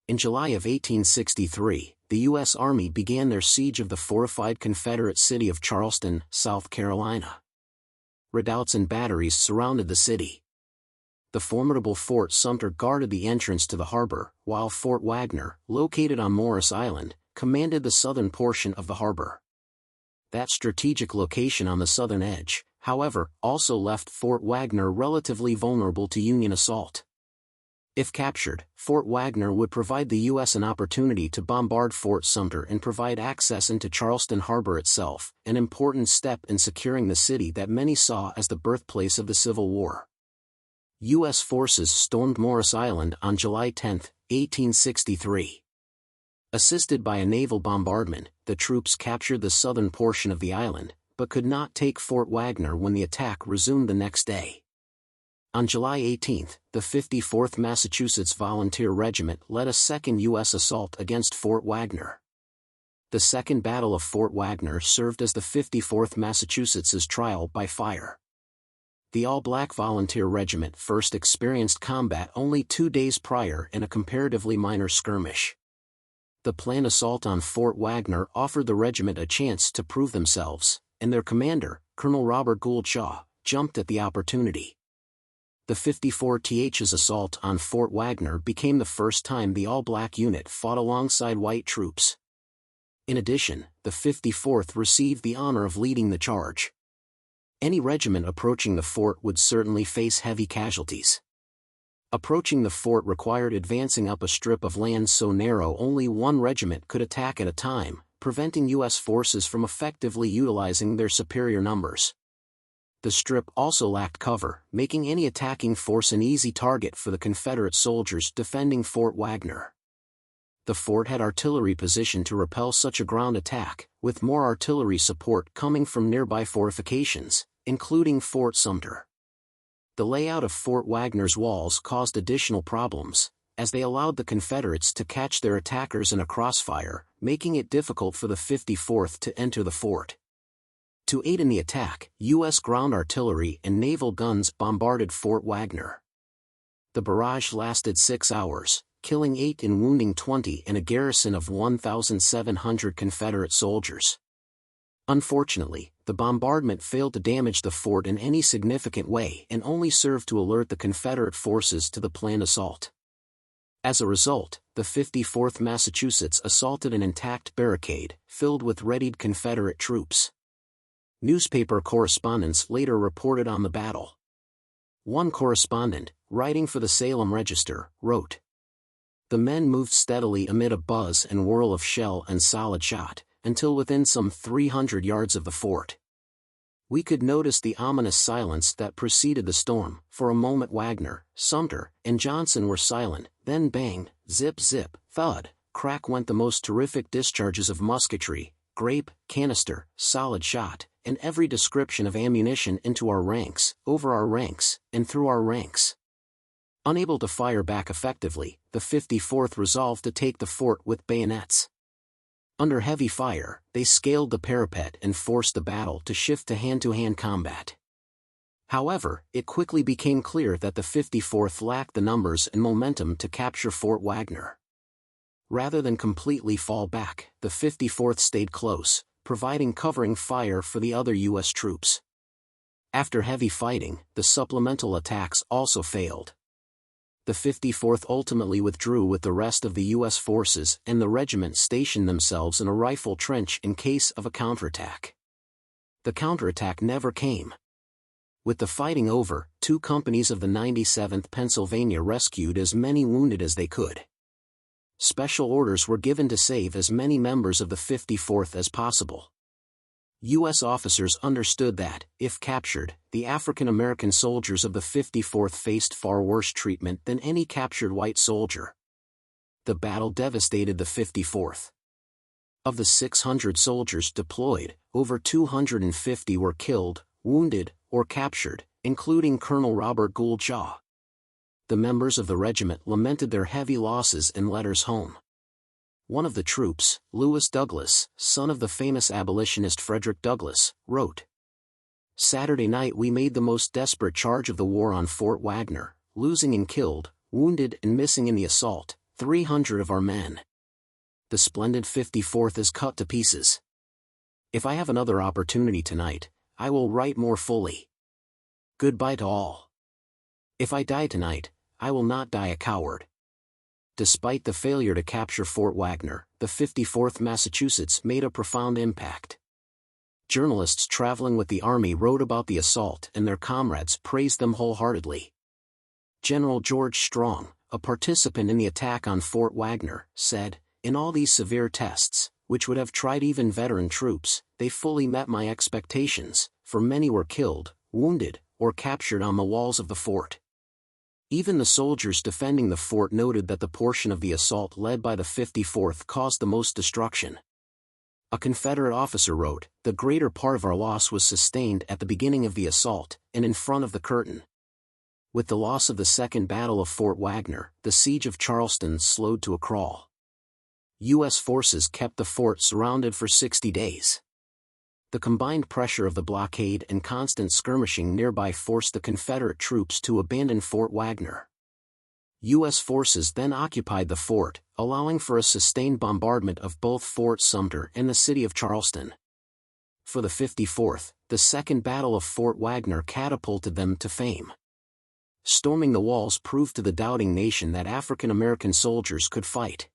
In July of 1863, the U.S. Army began their siege of the fortified Confederate city of Charleston, South Carolina. Redoubts and batteries surrounded the city. The formidable Fort Sumter guarded the entrance to the harbor, while Fort Wagner, located on Morris Island, commanded the southern portion of the harbor. That strategic location on the southern edge, however, also left Fort Wagner relatively vulnerable to Union assault. If captured, Fort Wagner would provide the U.S. an opportunity to bombard Fort Sumter and provide access into Charleston Harbor itself, an important step in securing the city that many saw as the birthplace of the Civil War. U.S. forces stormed Morris Island on July 10, 1863. Assisted by a naval bombardment, the troops captured the southern portion of the island, but could not take Fort Wagner when the attack resumed the next day. On July 18, the 54th Massachusetts Volunteer Regiment led a second U.S. assault against Fort Wagner. The Second Battle of Fort Wagner served as the 54th Massachusetts's trial by fire. The all-black volunteer regiment first experienced combat only 2 days prior in a comparatively minor skirmish. The planned assault on Fort Wagner offered the regiment a chance to prove themselves, and their commander, Colonel Robert Gould Shaw, jumped at the opportunity. The 54th's assault on Fort Wagner became the first time the all-black unit fought alongside white troops. In addition, the 54th received the honor of leading the charge. Any regiment approaching the fort would certainly face heavy casualties. Approaching the fort required advancing up a strip of land so narrow only one regiment could attack at a time, preventing U.S. forces from effectively utilizing their superior numbers. The strip also lacked cover, making any attacking force an easy target for the Confederate soldiers defending Fort Wagner. The fort had artillery positioned to repel such a ground attack, with more artillery support coming from nearby fortifications, including Fort Sumter. The layout of Fort Wagner's walls caused additional problems, as they allowed the Confederates to catch their attackers in a crossfire, making it difficult for the 54th to enter the fort. To aid in the attack, U.S. ground artillery and naval guns bombarded Fort Wagner. The barrage lasted 6 hours, killing 8 and wounding 20 in a garrison of 1,700 Confederate soldiers. Unfortunately, the bombardment failed to damage the fort in any significant way and only served to alert the Confederate forces to the planned assault. As a result, the 54th Massachusetts assaulted an intact barricade, filled with readied Confederate troops. Newspaper correspondents later reported on the battle. One correspondent, writing for the Salem Register, wrote, "The men moved steadily amid a buzz and whirl of shell and solid shot, until within some 300 yards of the fort. We could notice the ominous silence that preceded the storm. For a moment Wagner, Sumter, and Johnson were silent, then bang, zip zip, thud, crack went the most terrific discharges of musketry, grape, canister, solid shot, and every description of ammunition into our ranks, over our ranks, and through our ranks." Unable to fire back effectively, the 54th resolved to take the fort with bayonets. Under heavy fire, they scaled the parapet and forced the battle to shift to hand-to-hand combat. However, it quickly became clear that the 54th lacked the numbers and momentum to capture Fort Wagner. Rather than completely fall back, the 54th stayed close, providing covering fire for the other U.S. troops. After heavy fighting, the supplemental attacks also failed. The 54th ultimately withdrew with the rest of the U.S. forces, and the regiment stationed themselves in a rifle trench in case of a counterattack. The counterattack never came. With the fighting over, 2 companies of the 97th Pennsylvania rescued as many wounded as they could. Special orders were given to save as many members of the 54th as possible. U.S. officers understood that, if captured, the African-American soldiers of the 54th faced far worse treatment than any captured white soldier. The battle devastated the 54th. Of the 600 soldiers deployed, over 250 were killed, wounded, or captured, including Colonel Robert Gould Shaw. The members of the regiment lamented their heavy losses in letters home. One of the troops, Lewis Douglas, son of the famous abolitionist Frederick Douglass, wrote, "Saturday night we made the most desperate charge of the war on Fort Wagner, losing in killed, wounded and missing in the assault, 300 of our men. The splendid 54th is cut to pieces. If I have another opportunity tonight, I will write more fully. Goodbye to all. If I die tonight, I will not die a coward. Despite the failure to capture Fort Wagner, the 54th Massachusetts made a profound impact. Journalists traveling with the Army wrote about the assault and their comrades praised them wholeheartedly. General George Strong, a participant in the attack on Fort Wagner, said, "In all these severe tests, which would have tried even veteran troops, they fully met my expectations, for many were killed, wounded, or captured on the walls of the fort." Even the soldiers defending the fort noted that the portion of the assault led by the 54th caused the most destruction. A Confederate officer wrote, "The greater part of our loss was sustained at the beginning of the assault, and in front of the curtain." With the loss of the Second Battle of Fort Wagner, the siege of Charleston slowed to a crawl. U.S. forces kept the fort surrounded for 60 days. The combined pressure of the blockade and constant skirmishing nearby forced the Confederate troops to abandon Fort Wagner. U.S. forces then occupied the fort, allowing for a sustained bombardment of both Fort Sumter and the city of Charleston. For the 54th, the Second Battle of Fort Wagner catapulted them to fame. Storming the walls proved to the doubting nation that African American soldiers could fight.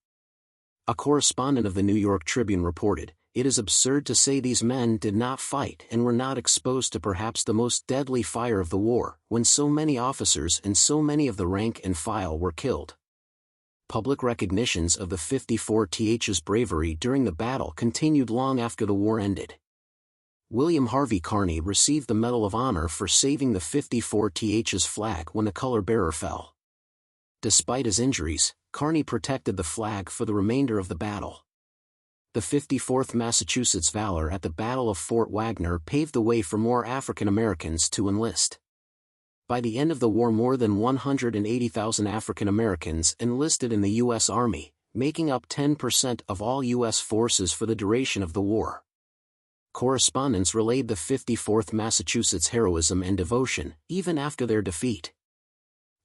A correspondent of the New York Tribune reported, "It is absurd to say these men did not fight and were not exposed to perhaps the most deadly fire of the war, when so many officers and so many of the rank and file were killed." Public recognitions of the 54th's bravery during the battle continued long after the war ended. William Harvey Carney received the Medal of Honor for saving the 54th's flag when the color-bearer fell. Despite his injuries, Carney protected the flag for the remainder of the battle. The 54th Massachusetts valor at the Battle of Fort Wagner paved the way for more African Americans to enlist. By the end of the war, more than 180,000 African Americans enlisted in the U.S. Army, making up 10% of all U.S. forces for the duration of the war. Correspondents relayed the 54th Massachusetts' heroism and devotion, even after their defeat.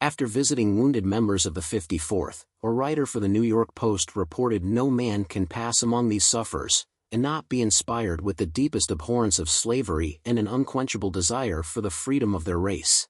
After visiting wounded members of the 54th, a writer for the New York Post reported, "No man can pass among these sufferers, and not be inspired with the deepest abhorrence of slavery and an unquenchable desire for the freedom of their race."